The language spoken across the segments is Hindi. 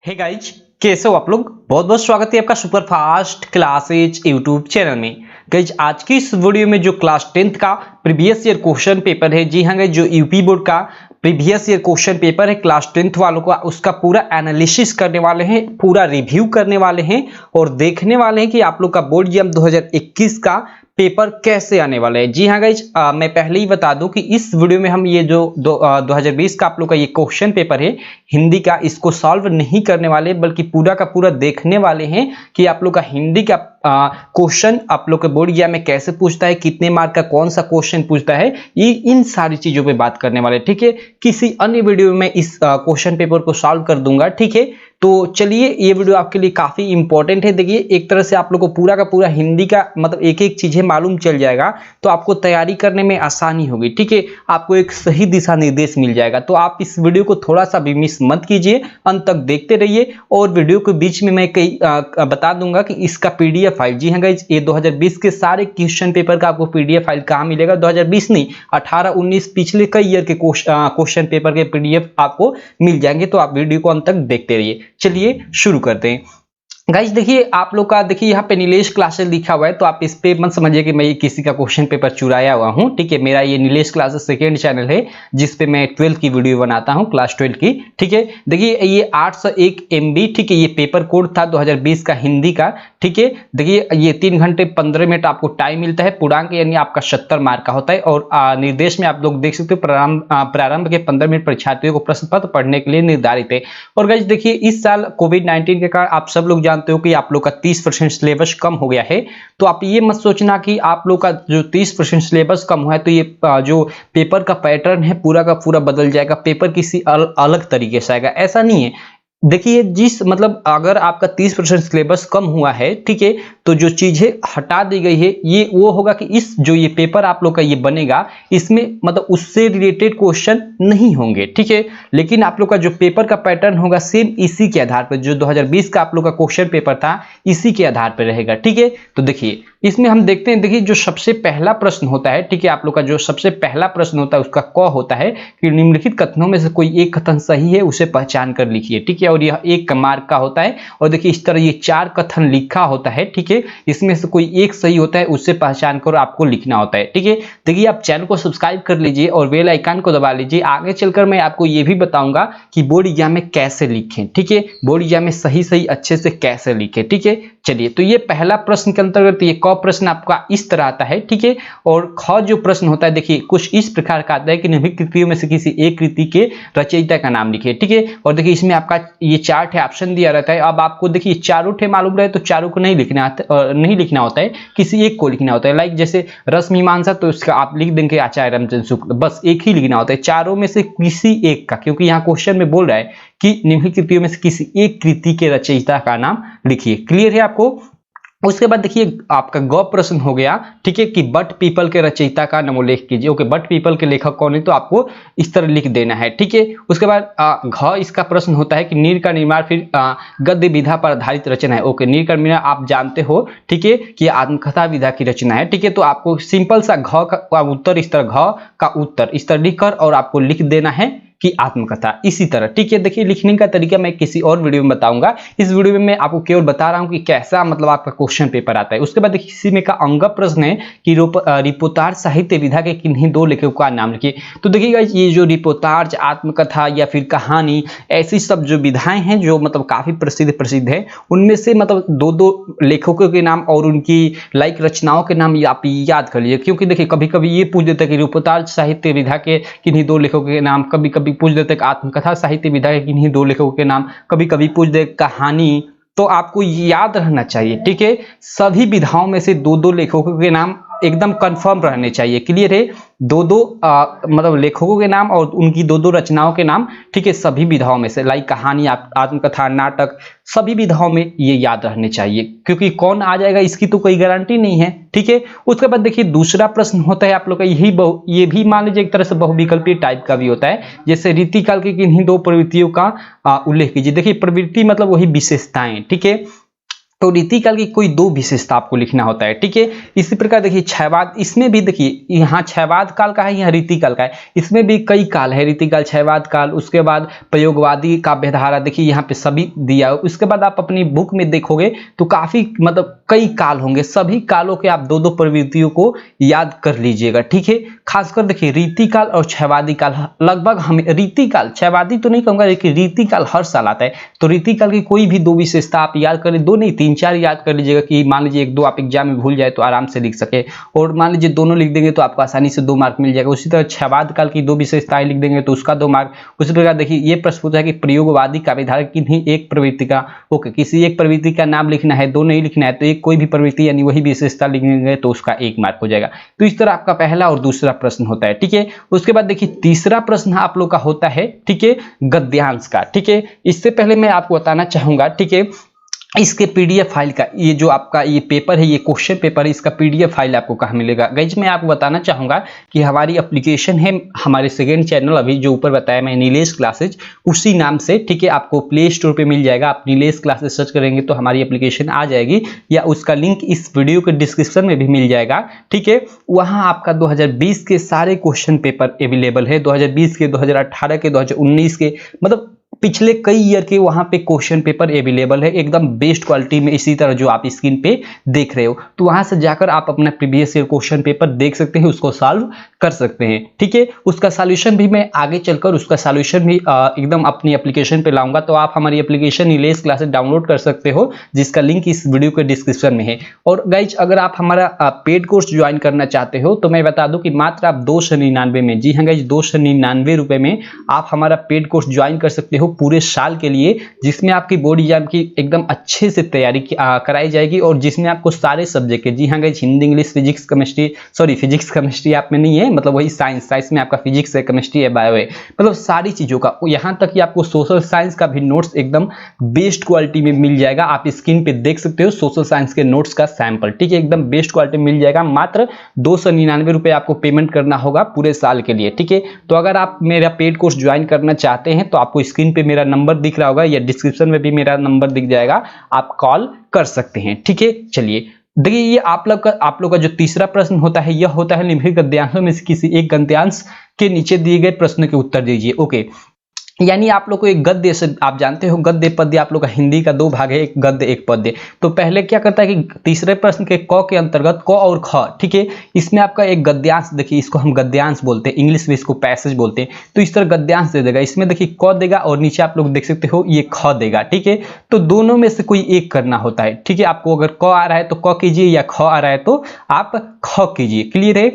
हे गाइज, कैसे हो आप लोग। बहुत बहुत स्वागत है आपका super fast classes YouTube channel में। गाइज, आज की इस वीडियो में जो क्लास 10th का प्रीवियस ईयर क्वेश्चन पेपर है, जी हाँ गाइज, जो यूपी बोर्ड का प्रीवियस ईयर क्वेश्चन पेपर है क्लास 10th वालों का, उसका पूरा एनालिसिस करने वाले हैं, पूरा रिव्यू करने वाले हैं और देखने वाले हैं कि आप लोग का बोर्ड एग्जाम 2021 का पेपर कैसे आने वाला है। जी हाँ गाइज, मैं पहले ही बता दूं कि इस वीडियो में हम ये जो 2020 का आप लोग का ये क्वेश्चन पेपर है हिंदी का, इसको सॉल्व नहीं करने वाले बल्कि पूरा का पूरा देखने वाले हैं कि आप लोग का हिंदी का क्वेश्चन आप लोग के बोर्ड एग्जाम में कैसे पूछता है, कितने मार्क का कौन सा क्वेश्चन पूछता है, ये इन सारी चीजों पे बात करने वाले। ठीक है, किसी अन्य वीडियो में इस क्वेश्चन पेपर को सॉल्व कर दूंगा। ठीक है, तो चलिए, ये वीडियो आपके लिए काफी इंपॉर्टेंट है। देखिए, एक तरह से आप लोग को पूरा का पूरा हिंदी का मतलब एक एक चीजें मालूम चल जाएगा तो आपको तैयारी करने में आसानी होगी। ठीक है, आपको एक सही दिशा निर्देश मिल जाएगा। तो आप इस वीडियो को थोड़ा सा भी मिस मत कीजिए, अंत तक देखते रहिए। और वीडियो के बीच में मैं कई बता दूंगा कि इसका पीडीएफ फाइल, जी हाँ गाइज, ये 2020 के सारे क्वेश्चन पेपर का आपको पीडीएफ फाइल कहाँ मिलेगा, 2020 नहीं 18-19 पिछले कई ईयर के क्वेश्चन पेपर के पीडीएफ आपको मिल जाएंगे। तो आप वीडियो को अंत तक देखते रहिए। चलिए शुरू करते हैं। गाइज देखिए, आप लोग का देखिए यहाँ पे नीलेश क्लासेस लिखा हुआ है, तो आप इस पे मत समझिए कि मैं ये किसी का क्वेश्चन पेपर चुराया हुआ हूँ। ठीक है, मेरा ये नीलेश क्लासेस सेकेंड चैनल है जिसपे मैं 12 की वीडियो बनाता हूँ, क्लास 12 की। ठीक है, देखिए ये 801 MB, ठीक है, ये पेपर कोड था 2020 का हिंदी का। ठीक है, देखिए ये 3 घंटे 15 मिनट आपको टाइम मिलता है। पूर्णांक यानी आपका 70 मार्क का होता है। और निर्देश में आप लोग देख सकते हो, प्रारंभ के 15 मिनट परीक्षार्थियों को प्रश्न पत्र पढ़ने के लिए निर्धारित है। और गाइज देखिए, इस साल कोविड-19 के कारण आप सब लोग जानते हो कि आप लोग का 30% सिलेबस कम हो गया है। तो आप ये मत सोचना कि आप लोग का जो 30% सिलेबस कम हुआ है तो ये जो पेपर का पैटर्न है पूरा का पूरा बदल जाएगा, पेपर किसी अलग तरीके से आएगा, ऐसा नहीं है। देखिए, जिस मतलब अगर आपका 30% सिलेबस कम हुआ है, ठीक है, तो जो चीजें हटा दी गई है ये वो होगा कि इस जो ये पेपर आप लोग का ये बनेगा, इसमें मतलब उससे रिलेटेड क्वेश्चन नहीं होंगे। ठीक है, लेकिन आप लोग का जो पेपर का पैटर्न होगा सेम इसी के आधार पर, जो 2020 का आप लोग का क्वेश्चन पेपर था इसी के आधार पर रहेगा। ठीक है, तो देखिए इसमें हम देखते हैं, देखिए जो सबसे पहला प्रश्न होता है, ठीक है, आप लोग का जो सबसे पहला प्रश्न होता है उसका क होता है कि निम्नलिखित कथनों में से कोई एक कथन सही है उसे पहचान कर लिखिए। ठीक है, और यह 1 मार्क का होता है। और देखिए इस तरह ये 4 कथन लिखा होता है। ठीक है, इसमें से कोई एक सही होता है, उससे पहचान कर आपको लिखना होता है। ठीक है, देखिए आप चैनल को सब्सक्राइब कर लीजिए और बेल आइकन को दबा लीजिए। आगे चलकर मैं आपको ये भी बताऊंगा कि बोर्ड एग्जाम में कैसे लिखें। ठीक है, बोर्ड एग्जाम में सही अच्छे से कैसे लिखें। ठीक है, चलिए, तो ये पहला प्रश्न के अंतर्गत ये क प्रश्न आपका इस तरह आता है। ठीक है, और ख जो प्रश्न होता है देखिए कुछ इस प्रकार का आता है कि निम्नलिखित कृतियों में से किसी एक कृति के रचयिता का नाम लिखिए। ठीक है, और देखिए इसमें आपका ये 4 ठे ऑप्शन दिया रहता है। अब आपको देखिए चारों ठे मालूम रहे तो चारों को नहीं लिखना होता है, किसी एक को लिखना होता है। लाइक जैसे रस मीमांसा, तो इसका आप लिख देंगे आचार्य रामचंद्र शुक्ल, बस एक ही लिखना होता है, चारों में से किसी एक का, क्योंकि यहाँ क्वेश्चन में बोल रहा है कि निम्नलिखित कृतियों में से किसी एक कृति के रचयिता का नाम लिखिए। क्लियर है आपको। उसके बाद देखिए आपका ग प्रश्न हो गया, ठीक है, कि बट पीपल के रचयिता का नाम उल्लेख कीजिए। ओके, बट पीपल के लेखक कौन है, तो आपको इस तरह लिख देना है। ठीक है, उसके बाद घ इसका प्रश्न होता है कि नीर का निर्माण फिर गद्य विधा पर आधारित रचना है। ओके, नीर का निर्माण आप जानते हो, ठीक है, कि आत्मकथा विधा की रचना है। ठीक है, तो आपको सिंपल सा घ का उत्तर इस तरह, घ का उत्तर इस तरह लिखकर और आपको लिख देना है कि आत्मकथा, इसी तरह। ठीक है, देखिए लिखने का तरीका मैं किसी और वीडियो में बताऊंगा। इस वीडियो में मैं आपको केवल बता रहा हूं कि कैसा मतलब आपका क्वेश्चन पेपर आता है। उसके बाद देखिए इसी में का अंग प्रश्न है कि रिपोर्टार्ज साहित्य विधा के किन्हीं 2 लेखकों का नाम लिखिए। तो देखिएगा ये जो रिपोर्टार्ज, आत्मकथा या फिर कहानी, ऐसी सब जो विधाएं हैं जो मतलब काफी प्रसिद्ध है, उनमें से मतलब 2 लेखकों के नाम और उनकी लाइक रचनाओं के नाम आप याद कर लीजिए। क्योंकि देखिए कभी कभी ये पूछ देता है कि रिपोर्टार्ज साहित्य विधा के किन्हीं 2 लेखकों के नाम, कभी कभी पूछ देते आत्मकथा साहित्य विधा के किन्हीं 2 लेखकों के नाम, कभी कभी पूछ दे कहानी। तो आपको याद रहना चाहिए, ठीक है, सभी विधाओं में से 2 लेखकों के नाम एकदम कंफर्म रहने चाहिए। क्लियर है, 2 मतलब लेखकों के नाम और उनकी 2 रचनाओं के नाम, ठीक है, सभी विधाओं में से, लाइक कहानी, आत्मकथा, नाटक, सभी विधाओं में ये याद रहने चाहिए। क्योंकि कौन आ जाएगा इसकी तो कोई गारंटी नहीं है। ठीक है, उसके बाद देखिए दूसरा प्रश्न होता है आप लोग का ये भी मान लीजिए एक तरह से बहुविकल्पीय टाइप का भी होता है। जैसे रीतिकाल की किन्हीं 2 प्रवृत्तियों का उल्लेख कीजिए। देखिए प्रवृत्ति मतलब वही विशेषताएं। ठीक है, तो रीतिकाल की कोई दो विशेषता आपको लिखना होता है, ठीक है। इसी प्रकार देखिए क्षयवाद, इसमें भी देखिए यहाँ क्षयवाद काल का है, यहाँ रीतिकाल का है, इसमें भी कई काल है, रीतिकाल, क्षयवाद काल, उसके बाद प्रयोगवादी काव्यधारा, देखिए यहाँ पे सभी दिया। उसके बाद आप अपनी बुक में देखोगे तो काफी मतलब कई काल होंगे, सभी कालों के आप दो दो प्रवृत्तियों को याद कर लीजिएगा, ठीक है। खासकर देखिए रीतिकाल और क्षयवादी काल लगभग हमें, रीतिकाल, क्षयवादी तो नहीं कहूंगा लेकिन रीतिकाल हर साल आता है, तो रीतिकाल की कोई भी दो विशेषता आप याद करें, दो नहीं 3-4 याद कर लीजिएगा कि मान लीजिए एक दो आप एग्जाम में भूल जाए तो आराम से लिख सके, और मान लीजिए दोनों लिख देंगे तो आपको आसानी से 2 मार्क मिल जाएगा। उसी तरह क्षयवाद काल की दो विशेषताएं लिख देंगे तो उसका 2 मार्क। उसी प्रकार देखिए ये प्रश्न पूछा है कि प्रयोगवादी काव्यधारा किन्हीं एक प्रवृत्ति का, ओके, किसी एक प्रवृत्ति का नाम लिखना है, दो नहीं लिखना है, तो एक कोई भी प्रवृत्ति यानी वही विशेषता लिखेंगे तो उसका 1 मार्क हो जाएगा। तो इस तरह आपका पहला और दूसरा प्रश्न होता है, ठीक है। उसके बाद देखिए तीसरा प्रश्न आप लोग का होता है, ठीक है, गद्यांश का, ठीक है। इससे पहले मैं आपको बताना चाहूंगा, ठीक है, इसके पीडीएफ फाइल का, ये जो आपका ये पेपर है, ये क्वेश्चन पेपर है, इसका पीडीएफ फाइल आपको कहाँ मिलेगा। गाइज मैं आपको बताना चाहूंगा कि हमारी एप्लीकेशन है, हमारे सेकंड चैनल अभी जो ऊपर बताया मैं, नीलेश क्लासेज, उसी नाम से, ठीक है, आपको प्ले स्टोर पे मिल जाएगा। आप नीलेश क्लासेज सर्च करेंगे तो हमारी एप्लीकेशन आ जाएगी, या उसका लिंक इस वीडियो के डिस्क्रिप्शन में भी मिल जाएगा, ठीक है। वहाँ आपका 2020 के सारे क्वेश्चन पेपर अवेलेबल है, 2020 के, 2018 के, 2019 के, मतलब पिछले कई ईयर के वहां पे क्वेश्चन पेपर अवेलेबल है एकदम बेस्ट क्वालिटी में, इसी तरह जो आप स्क्रीन पे देख रहे हो। तो वहां से जाकर आप अपना प्रीवियस ईयर क्वेश्चन पेपर देख सकते हैं, उसको सॉल्व कर सकते हैं, ठीक है। उसका सॉल्यूशन भी मैं आगे चलकर उसका सॉल्यूशन भी एकदम अपनी एप्लीकेशन पे लाऊंगा, तो आप हमारी एप्लीकेशन नीलेश क्लासेस डाउनलोड कर सकते हो, जिसका लिंक इस वीडियो के डिस्क्रिप्शन में है। और गाइज अगर आप हमारा पेड कोर्स ज्वाइन करना चाहते हो तो मैं बता दूं कि मात्र आप 299 में, जी हाँ गाइज 299 रुपए में आप हमारा पेड कोर्स ज्वाइन कर सकते हो पूरे साल के लिए, जिसमें आपकी बोर्ड एग्जाम की एकदम अच्छे से तैयारी कराई जाएगी, और जिसमें आपको सारे सब्जेक्ट है, जी हाँ guys, Hindi, English, physics, chemistry, sorry physics chemistry आप में नहीं है, मतलब वही साइंस में आपका फिजिक्स है, केमिस्ट्री है, बायो है, मतलब सारी चीजों का, यहाँ तक कि आपको सोशल साइंस का भी नोट्स एकदम बेस्ट क्वालिटी में मिल जाएगा। आप स्क्रीन पे देख सकते हो सोशल साइंस के नोट्स का सैंपल, ठीक है, एकदम बेस्ट क्वालिटी में मिल जाएगा। मात्र 299 रुपए आपको पेमेंट करना होगा पूरे साल के लिए, ठीक है। तो अगर आप मेरा पेड कोर्स ज्वाइन करना चाहते हैं तो आपको स्क्रीन पे मेरा नंबर दिख रहा होगा, या डिस्क्रिप्शन में भी मेरा नंबर दिख जाएगा, आप कॉल कर सकते हैं, ठीक है। चलिए देखिए ये आप लोग का जो तीसरा प्रश्न होता है, यह होता है निम्नलिखित गद्यांशों में से किसी एक गद्यांश के नीचे दिए गए प्रश्न के उत्तर दीजिए, ओके। यानी आप लोग को एक गद्य से, आप जानते हो गद्य पद्य आप लोग का हिंदी का 2 भाग है, एक गद्य एक पद्य। तो पहले क्या करता है कि तीसरे प्रश्न के क के अंतर्गत क और ख, ठीक है, इसमें आपका एक गद्यांश, देखिए इसको हम गद्यांश बोलते हैं, इंग्लिश में इसको पैसेज बोलते हैं, तो इस तरह गद्यांश दे देगा। इसमें देखिए क देगा और नीचे आप लोग देख सकते हो ये ख देगा, ठीक है। तो दोनों में से कोई एक करना होता है, ठीक है। आपको अगर क आ रहा है तो क कीजिए, या ख आ रहा है तो आप ख कीजिए, क्लियर है।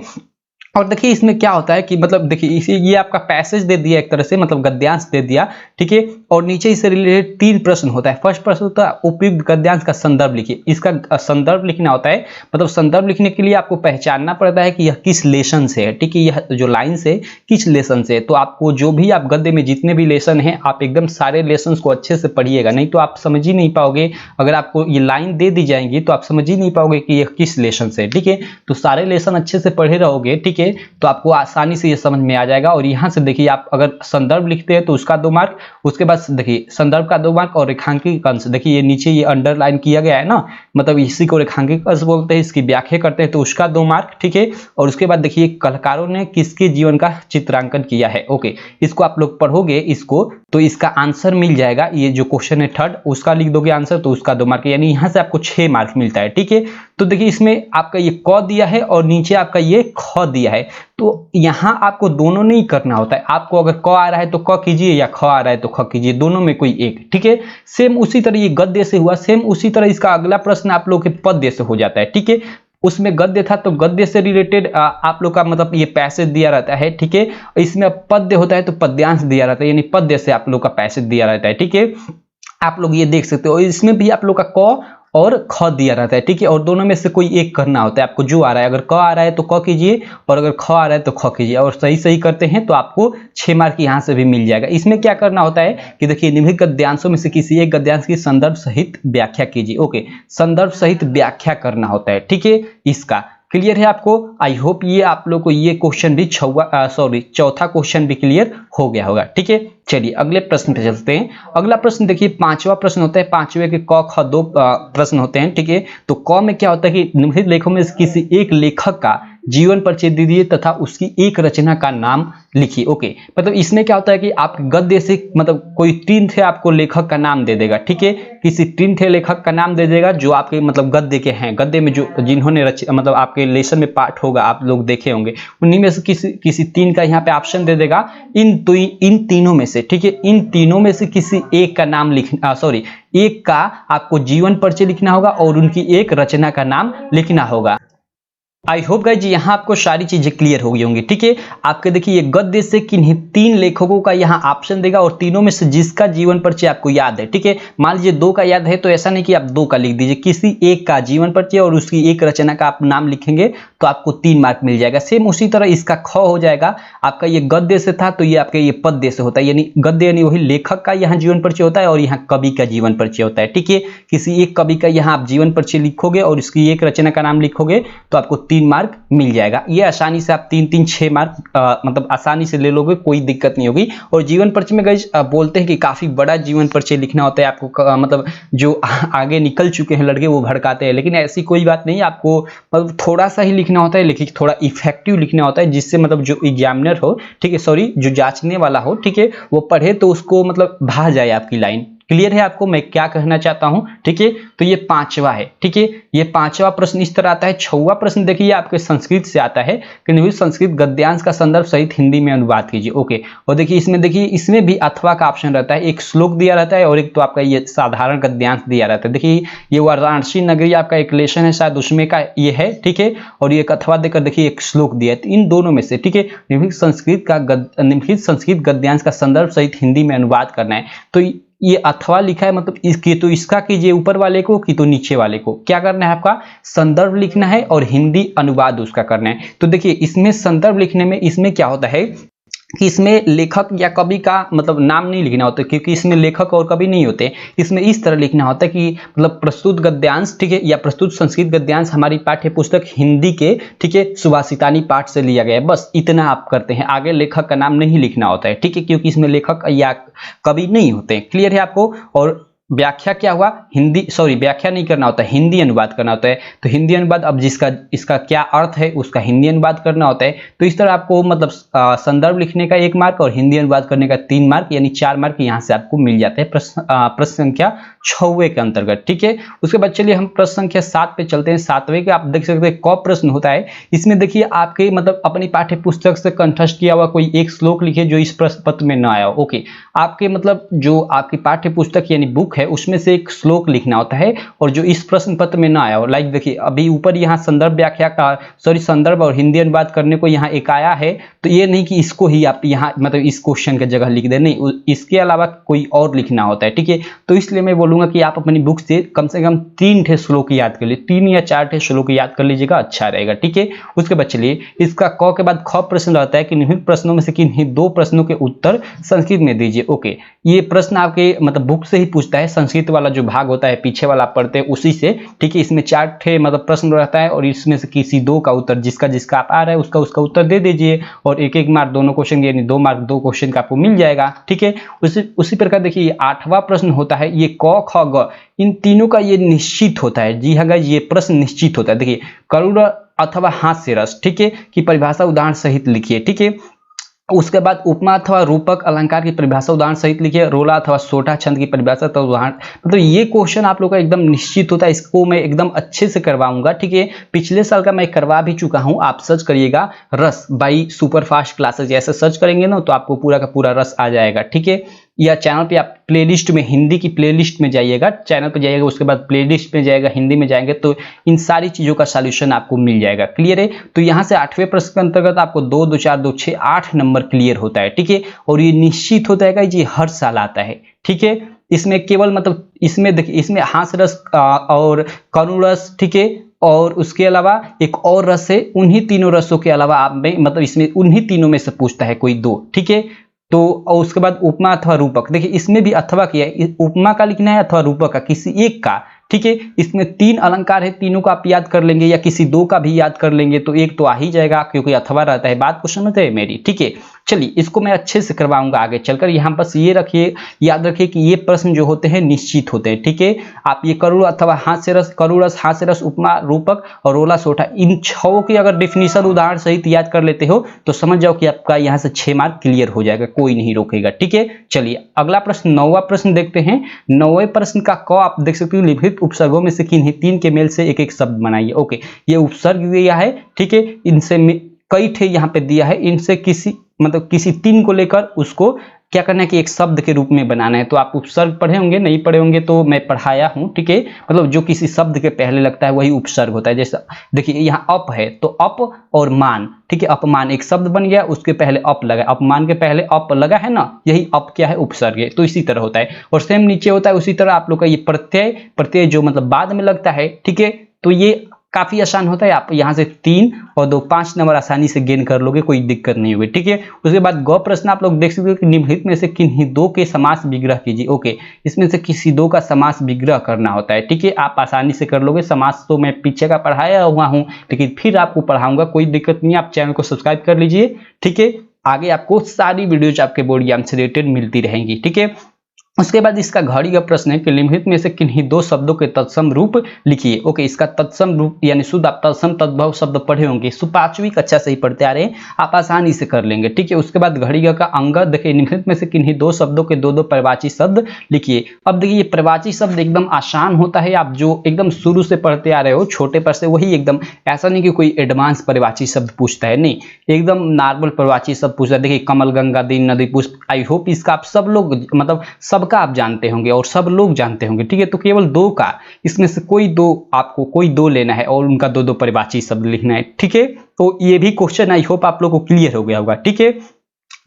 और देखिए इसमें क्या होता है कि मतलब देखिए इसे ये आपका पैसेज दे दिया एक तरह से, मतलब गद्यांश दे दिया, ठीक है। और नीचे इससे रिलेटेड 3 प्रश्न होता है। फर्स्ट प्रश्न होता है उपयुक्त गद्यांश का संदर्भ लिखिए, इसका संदर्भ लिखना होता है, मतलब संदर्भ लिखने के लिए आपको पहचानना पड़ता है कि यह किस लेसन से है, ठीक है, यह जो लाइन से किस लेसन से है। तो आपको जो भी आप गद्य में जितने भी लेसन हैं आप एकदम सारे लेसन को अच्छे से पढ़िएगा, नहीं तो आप समझ ही नहीं पाओगे। अगर आपको ये लाइन दे दी जाएंगी तो आप समझ ही नहीं पाओगे कि यह किस लेसन से है, ठीक है। तो सारे लेसन अच्छे से पढ़े रहोगे, ठीक है, तो आपको आसानी से ये समझ में आ जाएगा। और यहाँ से देखिए आप अगर संदर्भ लिखते हैं तो उसका 2 मार्क, उसके बाद देखिए संदर्भ का 2 मार्क, और रेखांकित अंश, देखिए ये नीचे ये अंडरलाइन किया गया है ना, मतलब इसी को रेखांकित अंश बोलते हैं, इसकी व्याख्या करते हैं तो उसका 2 मार्क, ठीक है। और उसके बाद देखिए कलाकारों ने किसके जीवन का चित्रांकन किया है, ओके, इसको आप लोग पढ़ोगे इसको तो इसका आंसर मिल जाएगा। ये जो क्वेश्चन है थर्ड, उसका लिख दोगे आंसर तो उसका 2 मार्क, यानी यहाँ से आपको 6 मार्क मिलता है, ठीक है। तो देखिए इसमें आपका ये क दिया है और नीचे आपका ये ख दिया है, तो यहाँ आपको दोनों नहीं करना होता है। आपको अगर क आ रहा है तो क कीजिए, या ख आ रहा है तो ख कीजिए, दोनों में कोई एक, ठीक है। सेम उसी तरह ये गद्य से हुआ, सेम उसी तरह इसका अगला प्रश्न आप लोग के पद्य से हो जाता है, ठीक है। उसमें गद्य था तो गद्य से रिलेटेड आप लोग का मतलब ये पैसेज दिया रहता है, ठीक है। इसमें पद्य होता है तो पद्यांश दिया रहता है, यानी पद्य से आप लोग का पैसेज दिया रहता है, ठीक है। आप लोग ये देख सकते हो, इसमें भी आप लोग का क और ख दिया रहता है, ठीक है। और दोनों में से कोई एक करना होता है, आपको जो आ रहा है, अगर क आ रहा है तो क कीजिए, और अगर ख आ रहा है तो ख कीजिए, और सही सही करते हैं तो आपको 6 मार्क यहाँ से भी मिल जाएगा। इसमें क्या करना होता है कि देखिए निम्नलिखित गद्यांशों में से किसी एक गद्यांश की संदर्भ सहित व्याख्या कीजिए, ओके, संदर्भ सहित व्याख्या करना होता है, ठीक है। इसका क्लियर है आपको? आई होप ये आप लोग को ये क्वेश्चन भी चौथा क्वेश्चन भी क्लियर हो गया होगा, ठीक है। चलिए अगले प्रश्न पे चलते हैं। अगला प्रश्न देखिए, पांचवा प्रश्न होता है। पांचवे के क ख दो प्रश्न होते हैं, ठीक है। तो क में क्या होता है कि निम्नलिखित लेखों में से किसी एक लेखक का जीवन परिचय दीजिए तथा उसकी एक रचना का नाम लिखिए। ओके, मतलब इसमें क्या होता है कि आप गद्य से मतलब कोई 3 थे आपको लेखक का नाम दे देगा, ठीक है। किसी 3 थे लेखक का नाम दे देगा जो आपके मतलब गद्य के हैं, गद्य में जो जिन्होंने मतलब आपके लेसन में पाठ होगा आप लोग देखे होंगे, उन्हीं में से किसी 3 का यहाँ पे ऑप्शन दे देगा। इन तीनों में से, ठीक है, इन तीनों में से किसी एक का नाम लिखना, सॉरी एक का आपको जीवन परिचय लिखना होगा और उनकी एक रचना का नाम लिखना होगा। आई होप गाइज जी यहाँ आपको सारी चीजें क्लियर हो गई होंगी, ठीक है। आपके देखिए ये गद्य से किन्हीं 3 लेखकों का यहाँ ऑप्शन देगा और तीनों में से जिसका जीवन परिचय आपको याद है, ठीक है। मान लीजिए 2 का याद है तो ऐसा नहीं कि आप 2 का लिख दीजिए, किसी एक का जीवन परिचय और उसकी एक रचना का आप नाम लिखेंगे तो आपको 3 मार्क मिल जाएगा। सेम उसी तरह इसका ख हो जाएगा। आपका ये गद्य से था तो ये आपके ये पद्य से होता है, यानी गद्य यानी वही लेखक का यहाँ जीवन परिचय होता है और यहाँ कवि का जीवन परिचय होता है, ठीक है। किसी एक कवि का यहाँ आप जीवन परिचय लिखोगे और उसकी एक रचना का नाम लिखोगे तो आपको 3 मार्क मिल जाएगा। ये आसानी से आप 3 6 मार्क मतलब आसानी से ले लोगे, कोई दिक्कत नहीं होगी। और जीवन परिचय में गाइस बोलते हैं कि काफी बड़ा जीवन परिचय लिखना होता है आपको, मतलब जो आगे निकल चुके हैं लड़के वो भड़काते हैं, लेकिन ऐसी कोई बात नहीं, आपको मतलब थोड़ा सा ही लिखना होता है, लेकिन थोड़ा इफेक्टिव लिखना होता है जिससे मतलब जो एग्जामिनर हो, ठीक है, सॉरी जो जांचने वाला हो, ठीक है, वो पढ़े तो उसको मतलब भा जाए आपकी लाइन। क्लियर है आपको मैं क्या कहना चाहता हूं, ठीक है। तो ये 5वां है, ठीक है। ये 5वां प्रश्न इस तरह आता है। 6वां प्रश्न देखिए आपके संस्कृत से आता है कि नहीं संस्कृत गद्यांश का संदर्भ सहित हिंदी में अनुवाद कीजिए। ओके, और देखिए इसमें भी अथवा का ऑप्शन रहता है, एक श्लोक दिया रहता है और एक तो आपका ये साधारण गद्यांश दिया रहता है। देखिए ये वाराणसी नगरी आपका एक लेसन है शायद उसमें का ये है, ठीक है, और ये एक अथवा देकर देखिए एक श्लोक दिया है। तो इन दोनों में से, ठीक है, निम्नलिखित संस्कृत गद्यांश का संदर्भ सहित हिंदी में अनुवाद करना है। तो ये अथवा लिखा है मतलब इसकी तो इसका कीजिए ऊपर वाले को कि तो नीचे वाले को, क्या करना है आपका संदर्भ लिखना है और हिंदी अनुवाद उसका करना है। तो देखिए इसमें संदर्भ लिखने में इसमें क्या होता है कि इसमें लेखक या कवि का मतलब नाम नहीं लिखना होता, क्योंकि इसमें लेखक और कवि नहीं होते। इसमें इस तरह लिखना होता है कि मतलब प्रस्तुत गद्यांश, ठीक है, या प्रस्तुत संस्कृत गद्यांश हमारी पाठ्य पुस्तक हिंदी के, ठीक है, सुभाषितानी पाठ से लिया गया है। बस इतना आप करते हैं, आगे लेखक का नाम नहीं लिखना होता है, ठीक है, क्योंकि इसमें लेखक या कवि नहीं होते। क्लियर है आपको। और व्याख्या क्या हुआ, व्याख्या नहीं करना होता है, हिंदी अनुवाद करना होता है। तो हिंदी अनुवाद अब इसका क्या अर्थ है उसका हिंदी अनुवाद करना होता है। तो इस तरह आपको मतलब संदर्भ लिखने का 1 मार्क और हिंदी अनुवाद करने का 3 मार्क यानी 4 मार्क यहाँ से आपको मिल जाते हैं प्रश्न संख्या 6वें के अंतर्गत, ठीक है। उसके बाद चलिए हम प्रश्न संख्या 7 पे चलते हैं। 7वें के आप देख सकते हैं क प्रश्न होता है। इसमें देखिए आपके मतलब अपनी पाठ्य पुस्तक से कंठस्थ किया हुआ कोई एक श्लोक लिखिए जो इस प्रश्न पत्र में न आया हो। ओके, आपके मतलब जो आपकी पाठ्य पुस्तक यानी बुक है उसमें से एक श्लोक लिखना होता है और जो इस प्रश्न पत्र में ना आया हो। लाइक देखिए अभी ऊपर यहाँ संदर्भ व्याख्या का संदर्भ और हिंदी अनुवाद करने को यहाँ एक आया है, तो ये नहीं कि इसको ही आप यहाँ मतलब इस क्वेश्चन की जगह लिख दे, नहीं, इसके अलावा कोई और लिखना होता है, ठीक है। तो इसलिए मैं बोलूंगा कि आप अपनी बुक से कम 3 ठे श्लोक याद कर लीजिए, 3 या 4 ठे श्लोक याद कर लीजिएगा, अच्छा रहेगा, ठीक है। उसके बाद चलिए इसका क के बाद ख प्रश्न रहता है कि निम्नलिखित प्रश्नों में से किन्हीं 2 प्रश्नों के उत्तर संस्कृत में दीजिए। ओके, ये प्रश्न आपके मतलब बुक से ही पूछता है, संस्कृत वाला जो भाग होता है पीछे वाला पढ़ते हैं उसी से, ठीक है। इसमें 4 ठे मतलब प्रश्न रहता है और इसमें से किसी 2 का उत्तर जिसका आप आ रहा है उसका उत्तर दे दीजिए और 1-1 मार्क दोनों क्वेश्चन यानी 2 मार्क 2 क्वेश्चन का आपको मिल जाएगा, ठीक है। उसी प्रकार देखिए 8वां प्रश्न होता है, ये क ख ग इन तीनों का ये निश्चित होता है। जी हाँ गाइस, ये प्रश्न निश्चित होता है। देखिए करुण अथवा हास्य रस, ठीक है, की परिभाषा उदाहरण सहित लिखिए, ठीक है। उसके बाद उपमा अथवा रूपक अलंकार की परिभाषा उदाहरण सहित लिखिए। रोला अथवा सोटा छंद की परिभाषा तो उदाहरण, मतलब ये क्वेश्चन आप लोग का एकदम निश्चित होता है। इसको मैं एकदम अच्छे से करवाऊंगा, ठीक है। पिछले साल का मैं करवा भी चुका हूं, आप सर्च करिएगा रस बाई सुपर फास्ट क्लासेज, ऐसे सर्च करेंगे ना तो आपको पूरा का पूरा रस आ जाएगा, ठीक है। या चैनल पे आप प्लेलिस्ट में हिंदी की प्लेलिस्ट में जाइएगा, चैनल पे जाइएगा, उसके बाद प्लेलिस्ट में जाएगा, हिंदी में जाएंगे तो इन सारी चीजों का सॉल्यूशन आपको मिल जाएगा। क्लियर है। तो यहाँ से 8वें प्रश्न के अंतर्गत आपको 2 2 4 2 6 8 नंबर क्लियर होता है, ठीक है। और ये निश्चित होता है कि ये हर साल आता है, ठीक है। इसमें केवल मतलब इसमें देखिए इसमें हास रस और करुण रस, ठीक है, और उसके अलावा एक और रस है, उन्हीं तीनों रसों के अलावा आप में मतलब इसमें उन्हीं तीनों में से पूछता है कोई 2, ठीक है। तो और उसके बाद उपमा अथवा रूपक, देखिए इसमें भी अथवा किया है, उपमा का लिखना है अथवा रूपक का, किसी एक का, ठीक है। इसमें 3 अलंकार है, तीनों का आप याद कर लेंगे या किसी 2 का भी याद कर लेंगे तो एक तो आ ही जाएगा क्योंकि अथवा रहता है। बात को समझते हैं मेरी, ठीक है। चलिए इसको मैं अच्छे से करवाऊंगा आगे चलकर। यहाँ बस ये रखिए, याद रखिए कि ये प्रश्न जो होते हैं निश्चित होते हैं, ठीक है। आप ये करुड़ अथवा हास्य रस, करुड़ रस, हास्य रस, उपमा, रूपक और रोला सोठा, इन छह की अगर डिफिनीशन उदाहरण सहित याद कर लेते हो तो समझ जाओ कि आपका यहाँ से 6 मार्क क्लियर हो जाएगा, कोई नहीं रोकेगा, ठीक है। चलिए अगला प्रश्न 9वां प्रश्न देखते हैं। 9वें प्रश्न का क आप देख सकते हो, निम्नलिखित उपसर्गों में से किन्हीं 3 के मेल से एक एक शब्द बनाइए। ओके, ये उपसर्ग दिया है, ठीक है, इनसे कई ठे यहाँ पे दिया है, इनसे किसी 3 को लेकर उसको क्या करना है कि एक शब्द के रूप में बनाना है। तो आप उपसर्ग पढ़े होंगे, नहीं पढ़े होंगे तो मैं पढ़ाया हूं, ठीक है। मतलब जो किसी शब्द के पहले लगता है वही उपसर्ग होता है। जैसे देखिए यहाँ अप है तो अप और मान, ठीक है, अपमान एक शब्द बन गया, उसके पहले अप लगा, अपमान के पहले अप लगा है ना, यही अप क्या है, उपसर्ग है। तो इसी तरह होता है और सेम नीचे होता है उसी तरह आप लोग का ये प्रत्यय जो मतलब बाद में लगता है, ठीक है। तो ये काफी आसान होता है, आप यहाँ से 3 और 2 5 नंबर आसानी से गेन कर लोगे, कोई दिक्कत नहीं होगी, ठीक है। उसके बाद ग प्रश्न आप लोग देख सकते हो कि निम्नलिखित में से किन्हीं 2 के समास विग्रह कीजिए। ओके, इसमें से किसी 2 का समास विग्रह करना होता है, ठीक है, आप आसानी से कर लोगे। समास तो मैं पीछे का पढ़ाया हुआ हूँ लेकिन फिर आपको पढ़ाऊंगा, कोई दिक्कत नहीं है। आप चैनल को सब्सक्राइब कर लीजिए, ठीक है, आगे आपको सारी वीडियोज आपके बोर्ड एग्जाम से रिलेटेड मिलती रहेंगी, ठीक है। उसके बाद इसका घड़ी का प्रश्न है कि निम्नलिखित में से किन्हीं 2 शब्दों के तत्सम रूप लिखिए। ओके, इसका तत्सम रूप यानी शुद्ध आप तत्सम तद्भव शब्द पढ़े होंगे, 5वीं कक्षा से ही पढ़ते आ रहे हैं, आप आसानी से कर लेंगे, ठीक है। उसके बाद घड़ी का अंग देखिए, निम्नलिखित में से किन्हीं 2 शब्दों के 2 परिवाची शब्द लिखिए। अब देखिए ये परिवाची शब्द एकदम आसान होता है, आप जो एकदम शुरू से पढ़ते आ रहे हो छोटे पर से वही एकदम, ऐसा नहीं कि कोई एडवांस परिवाची शब्द पूछता है, नहीं, एकदम नॉर्मल परिवाची शब्द पूछता है। देखिए कमल, गंगा, दीन, नदी, पुष्प, आई होप इसका आप सब लोग मतलब सबका आप जानते होंगे और सब लोग जानते होंगे, ठीक है। तो केवल 2 का, इसमें से कोई 2 लेना है और उनका 2 परिवाची शब्द लिखना है, ठीक है। तो ये भी क्वेश्चन आई होप आप लोग को क्लियर हो गया होगा, ठीक है।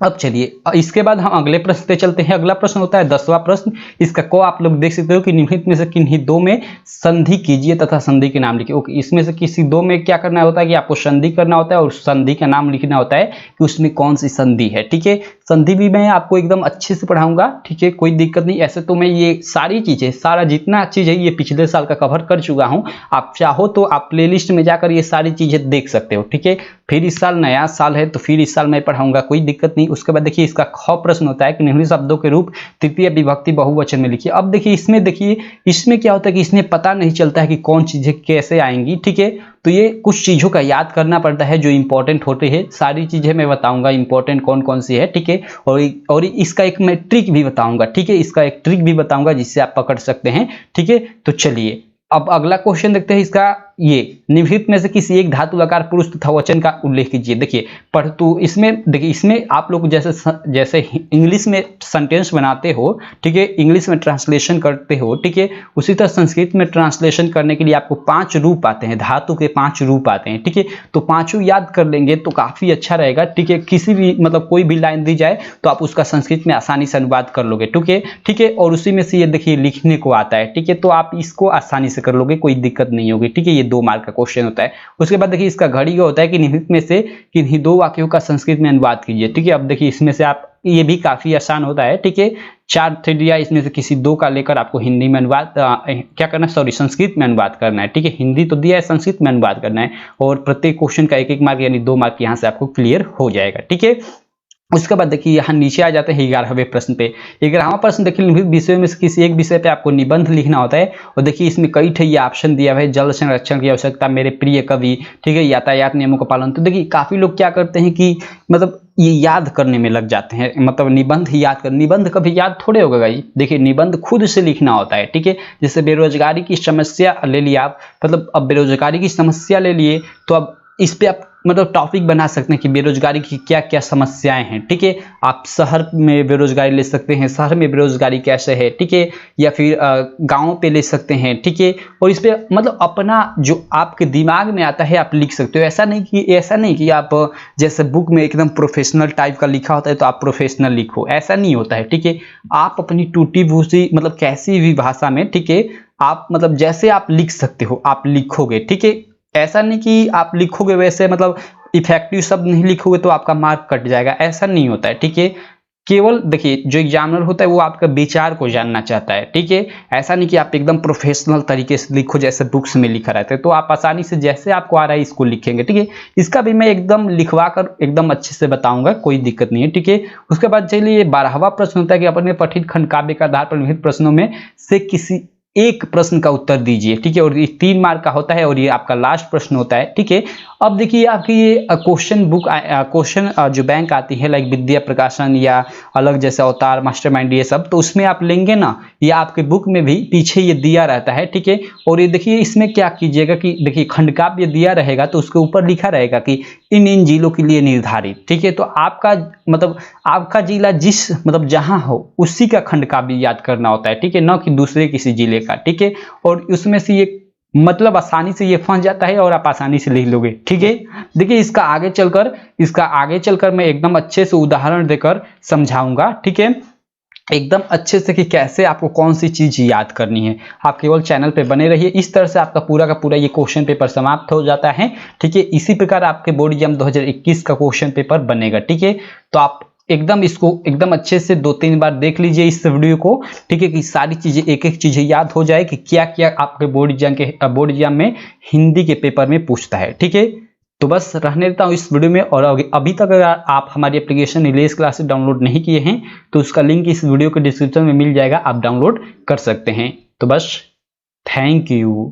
अब चलिए इसके बाद हम अगले प्रश्न पे चलते हैं। अगला प्रश्न होता है 10वां प्रश्न। इसका को आप लोग देख सकते हो कि निम्नलिखित में से किन्हीं 2 में संधि कीजिए तथा संधि के नाम लिखिए। ओके, इसमें से किसी 2 में क्या करना होता है कि आपको संधि करना होता है और संधि का नाम लिखना होता है कि उसमें कौन सी संधि है, ठीक है। संधि भी मैं आपको एकदम अच्छे से पढ़ाऊंगा, ठीक है, कोई दिक्कत नहीं। ऐसे तो मैं ये सारी चीजें, सारा जितना चीज है ये पिछले साल का कवर कर चुका हूँ, आप चाहो तो आप प्लेलिस्ट में जाकर ये सारी चीजें देख सकते हो, ठीक है। फिर इस साल नया साल है तो फिर इस साल मैं पढ़ाऊंगा, कोई दिक्कत नहीं। उसके बाद देखिए इसका ख प्रश्न होता है कि निम्नलिखित शब्दों के रूप तृतीय विभक्ति बहुवचन में लिखिए। अब देखिए इसमें क्या होता है कि इसमें पता नहीं चलता है कि कौन चीजें कैसे आएंगी, ठीक है। तो ये कुछ चीजों का याद करना पड़ता है जो इंपॉर्टेंट होते हैं, सारी चीजें मैं बताऊंगा इंपॉर्टेंट कौन कौन सी है, ठीक है। और इसका एक मैं ट्रिक भी बताऊंगा, ठीक है, इसका एक ट्रिक भी बताऊंगा जिससे आप पकड़ सकते हैं, ठीक है। तो चलिए अब अगला क्वेश्चन देखते हैं। इसका ये निम्नलिखित में से किसी एक धातु लकार पुरुष तथा वचन का उल्लेख कीजिए। देखिए तो इसमें देखिए, इसमें आप लोग जैसे इंग्लिश में सेंटेंस बनाते हो, ठीक है, इंग्लिश में ट्रांसलेशन करते हो, ठीक है, उसी तरह संस्कृत में ट्रांसलेशन करने के लिए आपको 5 रूप आते हैं, धातु के 5 रूप आते हैं, ठीक है। तो 5 याद कर लेंगे तो काफी अच्छा रहेगा, ठीक है। किसी भी मतलब कोई भी लाइन दी जाए तो आप उसका संस्कृत में आसानी से अनुवाद कर लोगे, ठीक है। और उसी में से ये देखिए लिखने को आता है, ठीक है, तो आप इसको आसानी से कर लोगे, कोई दिक्कत नहीं होगी, ठीक है। ये 2 मार्क का क्वेश्चन होता है। उसके बाद देखिए इसका घड़ी का होता है कि निम्नलिखित में से किन्हीं 2 वाक्यों का संस्कृत में अनुवाद कीजिए, ठीक है। अब देखिए इसमें से आप, ये भी काफी आसान होता है, ठीक है। 4 थे दिया, इसमें से किसी 2 का लेकर आपको हिंदी में अनुवाद क्या करना है, सॉरी संस्कृत में अनुवाद करना है, ठीक है। हिंदी तो दिया है, संस्कृत में अनुवाद करना है और प्रत्येक क्वेश्चन का 1-1 मार्क यानी 2 मार्क यहाँ से आपको क्लियर हो जाएगा, ठीक है। उसके बाद देखिए यहाँ नीचे आ जाते हैं 11वें प्रश्न पे। 11वां प्रश्न देखिए निम्नलिखित विषयों में से किसी एक विषय पे आपको निबंध लिखना होता है और देखिए इसमें कई ठे ये ऑप्शन दिया हुआ है, जल संरक्षण की आवश्यकता, मेरे प्रिय कवि, ठीक है, यातायात नियमों का पालन। तो देखिए काफी लोग क्या करते हैं कि मतलब ये याद करने में लग जाते हैं, मतलब निबंध याद कर, निबंध कभी याद थोड़े होगा भाई। देखिए निबंध खुद से लिखना होता है, ठीक है। जैसे बेरोजगारी की समस्या ले लिया आप, मतलब अब बेरोजगारी की समस्या ले लिए तो अब इस पे आप मतलब टॉपिक बना सकते हैं कि बेरोजगारी की क्या क्या समस्याएं हैं, ठीक है। आप शहर में बेरोजगारी ले सकते हैं, शहर में बेरोजगारी कैसे है, ठीक है, या फिर गाँव पे ले सकते हैं, ठीक है। और इस पे मतलब अपना जो आपके दिमाग में आता है आप लिख सकते हो। ऐसा नहीं कि आप जैसे बुक में एकदम प्रोफेशनल टाइप का लिखा होता है तो आप प्रोफेशनल लिखो, ऐसा नहीं होता है, ठीक है। आप अपनी टूटी भूसी मतलब कैसी भी भाषा में, ठीक है, आप मतलब जैसे आप लिख सकते हो आप लिखोगे, ठीक है। ऐसा नहीं कि आप लिखोगे वैसे मतलब इफेक्टिव शब्द नहीं लिखोगे तो आपका मार्क कट जाएगा, ऐसा नहीं होता है, ठीक है। केवल देखिए जो एग्जामिनर होता है वो आपका विचार को जानना चाहता है, ठीक है। ऐसा नहीं कि आप एकदम प्रोफेशनल तरीके से लिखो जैसे बुक्स में लिखा रहता है, तो आप आसानी से जैसे आपको आ रहा है इसको लिखेंगे, ठीक है। इसका भी मैं एकदम लिखवा कर एकदम अच्छे से बताऊंगा, कोई दिक्कत नहीं है, ठीक है। उसके बाद चलिए 12वां प्रश्न होता है कि अपने पठित खंड काव्य के आधार पर निम्नलिखित प्रश्नों में से किसी एक प्रश्न का उत्तर दीजिए, ठीक है। और ये 3 मार्क का होता है और ये आपका लास्ट प्रश्न होता है, ठीक है। अब देखिए आपकी ये क्वेश्चन बुक क्वेश्चन जो बैंक आती है लाइक विद्या प्रकाशन या अलग जैसे अवतार, मास्टरमाइंड, ये सब, तो उसमें आप लेंगे ना, ये आपके बुक में भी पीछे ये दिया रहता है, ठीक है। और ये देखिए इसमें क्या कीजिएगा कि देखिए खंड काव्य दिया रहेगा तो उसके ऊपर लिखा रहेगा कि इन इन जिलों के लिए निर्धारित, ठीक है। तो आपका मतलब आपका जिला जिस मतलब जहां हो उसी का खंड काव्य याद करना होता है, ठीक है, न कि दूसरे किसी जिले का, ठीक है। और उसमें से ये मतलब आसानी से ये फंस जाता है और आप आसानी से लिख लोगे, ठीक है। देखिए इसका आगे चलकर मैं एकदम अच्छे से उदाहरण देकर समझाऊंगा, ठीक है, एकदम अच्छे से कि कैसे आपको कौन सी चीज याद करनी है। आप केवल चैनल पे बने रहिए। इस तरह से आपका पूरा का पूरा ये क्वेश्चन पेपर समाप्त हो जाता है, ठीक है। इसी प्रकार आपके बोर्ड एग्जाम 2021 का क्वेश्चन पेपर बनेगा, ठीक है। तो आप एकदम इसको एकदम अच्छे से 2-3 बार देख लीजिए इस वीडियो को, ठीक है, कि सारी चीजें एक एक चीजें याद हो जाए कि क्या क्या आपके बोर्ड एग्जाम में हिंदी के पेपर में पूछता है, ठीक है। तो बस रहने देता हूँ इस वीडियो में। और अभी तक अगर आप हमारी एप्लीकेशन रिलेज क्लासेस डाउनलोड नहीं किए हैं तो उसका लिंक इस वीडियो के डिस्क्रिप्शन में मिल जाएगा, आप डाउनलोड कर सकते हैं। तो बस थैंक यू।